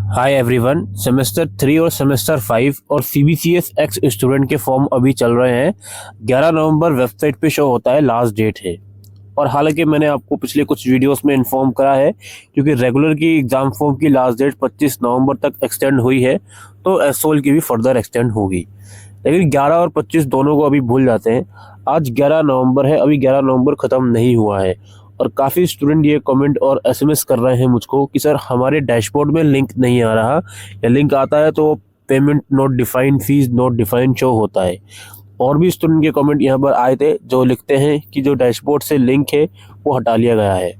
Hi everyone. Semester 3 और semester 5 और CBCS x student के फॉर्म अभी चल रहे हैं। 11 नवंबर वेबसाइट पे शो होता है लास्ट डेट है। और हालांकि मैंने आपको पिछले कुछ वीडियोस में इन्फॉर्म करा है, क्योंकि रेगुलर की एग्जाम फॉर्म की लास्ट डेट 25 नवंबर तक एक्सटेंड हुई है, तो एसओएल की भी फर्दर एक्सटेंड होगी। लेकिन 11 और 25 दोनों को अभी भूल जाते हैं। आज 11 नवंबर है, अभी 11 नवंबर ख़त्म नहीं हुआ है। और काफ़ी स्टूडेंट ये कमेंट और एसएमएस कर रहे हैं मुझको कि सर हमारे डैशबोर्ड में लिंक नहीं आ रहा, या लिंक आता है तो payment not defined, fees not defined show होता है। और भी स्टूडेंट के कमेंट यहाँ पर आए थे जो लिखते हैं कि जो डैशबोर्ड से लिंक है वो हटा लिया गया है।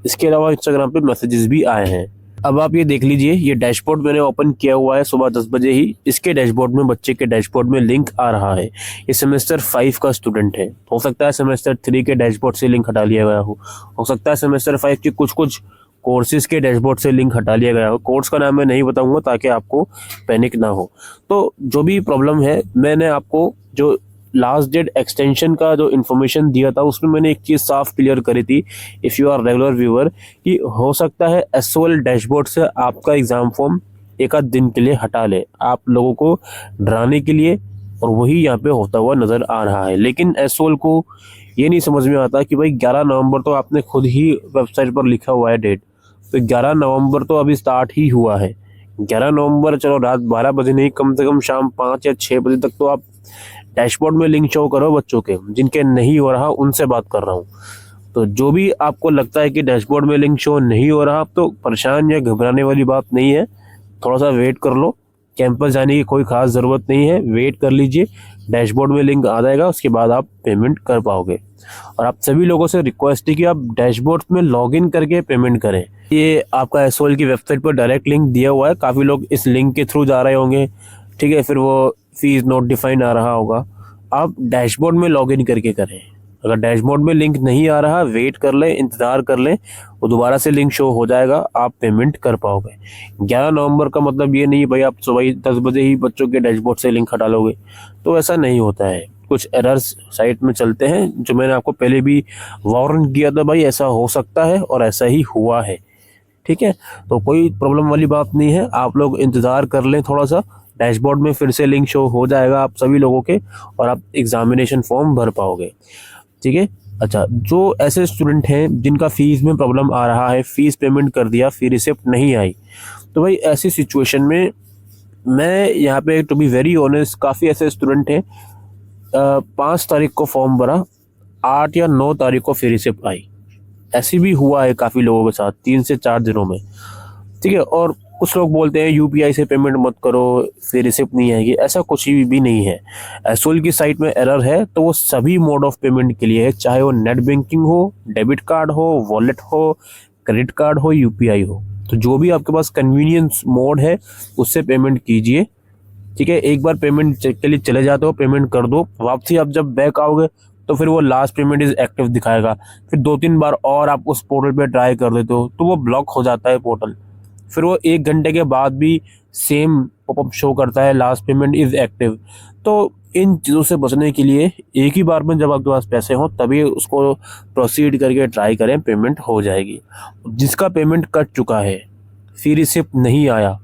इसके अलावा इंस्टाग्राम पे मैसेजेस भी आए हैं। अब आप ये देख लीजिए, ये डैशबोर्ड मैंने ओपन किया हुआ है सुबह 10 बजे ही। इसके डैशबोर्ड में, बच्चे के डैशबोर्ड में लिंक आ रहा है। ये सेमेस्टर 5 का स्टूडेंट है। हो सकता है सेमेस्टर 3 के डैशबोर्ड से लिंक हटा लिया गया हो सकता है सेमेस्टर 5 के कुछ कोर्सेज के डैशबोर्ड से लिंक हटा लिया गया हो। कोर्स का नाम मैं नहीं बताऊंगा ताकि आपको पैनिक ना हो। तो जो भी प्रॉब्लम है, मैंने आपको जो लास्ट डेट एक्सटेंशन का जो इन्फॉर्मेशन दिया था उसमें मैंने एक चीज़ साफ क्लियर करी थी, if you are regular viewer, कि हो सकता है एसओएल डैशबोर्ड से आपका एग्ज़ाम फॉर्म एक आध दिन के लिए हटा ले, आप लोगों को डराने के लिए। और वही यहाँ पे होता हुआ नज़र आ रहा है। लेकिन एसओएल को ये नहीं समझ में आता कि भाई 11 नवंबर तो आपने खुद ही वेबसाइट पर लिखा हुआ है डेट, तो 11 नवंबर तो अभी स्टार्ट ही हुआ है। 11 नवंबर चलो रात 12 बजे नहीं, कम से कम शाम 5 या 6 बजे तक तो आप डैशबोर्ड में लिंक शो करो बच्चों के। जिनके नहीं हो रहा उनसे बात कर रहा हूँ। तो जो भी आपको लगता है कि डैशबोर्ड में लिंक शो नहीं हो रहा, तो परेशान या घबराने वाली बात नहीं है। थोड़ा सा वेट कर लो, कैंपस जाने की कोई खास ज़रूरत नहीं है, वेट कर लीजिए। डैशबोर्ड में लिंक आ जाएगा, उसके बाद आप पेमेंट कर पाओगे। और आप सभी लोगों से रिक्वेस्ट है कि आप डैशबोर्ड में लॉगिन करके पेमेंट करें। ये आपका एसओएल की वेबसाइट पर डायरेक्ट लिंक दिया हुआ है, काफ़ी लोग इस लिंक के थ्रू जा रहे होंगे, ठीक है। फिर वो फीस नोट डिफाइन आ रहा होगा। आप डैशबोर्ड में लॉगिन करके करें। अगर डैशबोर्ड में लिंक नहीं आ रहा, वेट कर लें, इंतज़ार कर लें, वो दोबारा से लिंक शो हो जाएगा, आप पेमेंट कर पाओगे। 11 नवंबर का मतलब ये नहीं भाई आप सुबह 10 बजे ही बच्चों के डैशबोर्ड से लिंक हटा लोगे, तो ऐसा नहीं होता है। कुछ एरर्स साइट में चलते हैं जो मैंने आपको पहले भी वार्न किया था, भाई ऐसा हो सकता है और ऐसा ही हुआ है, ठीक है। तो कोई प्रॉब्लम वाली बात नहीं है, आप लोग इंतज़ार कर लें थोड़ा सा, डैशबोर्ड में फिर से लिंक शो हो जाएगा आप सभी लोगों के, और आप एग्जामिनेशन फॉर्म भर पाओगे, ठीक है। अच्छा, जो ऐसे स्टूडेंट हैं जिनका फीस में प्रॉब्लम आ रहा है, फीस पेमेंट कर दिया फिर रिसिप्ट नहीं आई, तो भाई ऐसी सिचुएशन में मैं यहाँ पे टू बी वेरी ऑनेस्ट, काफ़ी ऐसे स्टूडेंट हैं 5 तारीख को फॉर्म भरा, 8 या 9 तारीख को फिर रिसिप्ट आई। ऐसी भी हुआ है काफ़ी लोगों के साथ 3 से 4 दिनों में, ठीक है। और कुछ लोग बोलते हैं यूपीआई से पेमेंट मत करो फिर रिसिप्ट नहीं आएगी, ऐसा कुछ भी नहीं है। एसओएल की साइट में एरर है तो वो सभी मोड ऑफ पेमेंट के लिए है, चाहे वो नेट बैंकिंग हो, डेबिट कार्ड हो, वॉलेट हो, क्रेडिट कार्ड हो, यूपीआई हो। तो जो भी आपके पास कन्वीनियंस मोड है उससे पेमेंट कीजिए, ठीक है। एक बार पेमेंट के लिए चले जाते हो, पेमेंट कर दो, वापसी आप जब बैक आओगे तो फिर वो लास्ट पेमेंट इज एक्टिव दिखाएगा। फिर 2-3 बार और आप उस पोर्टल पे ट्राई कर देते हो तो वो ब्लॉक हो जाता है पोर्टल। फिर वो 1 घंटे के बाद भी सेम पॉपअप शो करता है, लास्ट पेमेंट इज एक्टिव। तो इन चीज़ों से बचने के लिए एक ही बार में जब आपके पास पैसे हों तभी उसको प्रोसीड करके ट्राई करें, पेमेंट हो जाएगी। जिसका पेमेंट कट चुका है, फिर रिसिप्ट नहीं आया,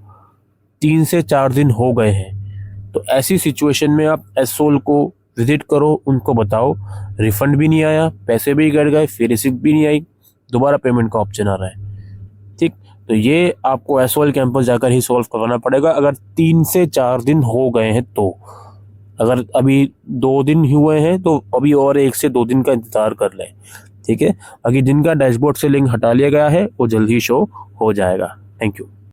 3 से 4 दिन हो गए हैं, तो ऐसी सिचुएशन में आप एसओएल को विजिट करो, उनको बताओ रिफंड भी नहीं आया, पैसे भी कट गए, फिर रिसिप्ट भी नहीं आई, दोबारा पेमेंट का ऑप्शन आ रहा है, ठीक। तो ये आपको एसओएल कैंपस जाकर ही सॉल्व करवाना पड़ेगा अगर 3 से 4 दिन हो गए हैं तो। अगर अभी 2 दिन हुए हैं तो अभी और 1 से 2 दिन का इंतज़ार कर लें, ठीक है। बाकी जिनका डैशबोर्ड से लिंक हटा लिया गया है वो जल्द ही शो हो जाएगा। Thank you.